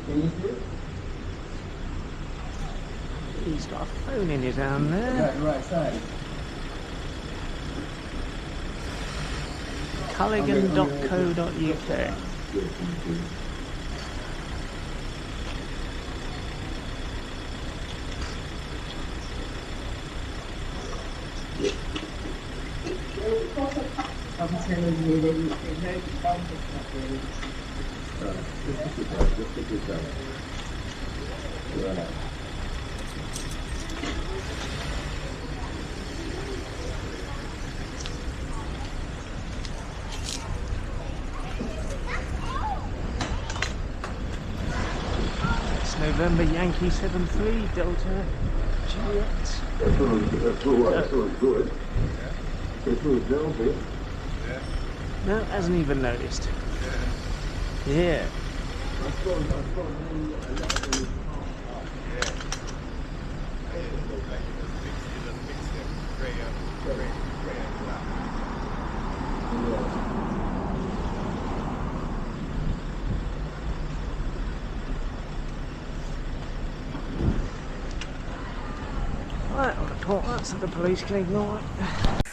Can you see it? He's got a phone in his hand there. Right side. Culligan.co.uk. I'm telling you, they know the bomb is not really. Just take your time. Right. It's November Yankee 73 Delta Juliet. That's all good. That's all Delta. No, hasn't even noticed. Yeah. Right, I'll report that to the police, can ignore it.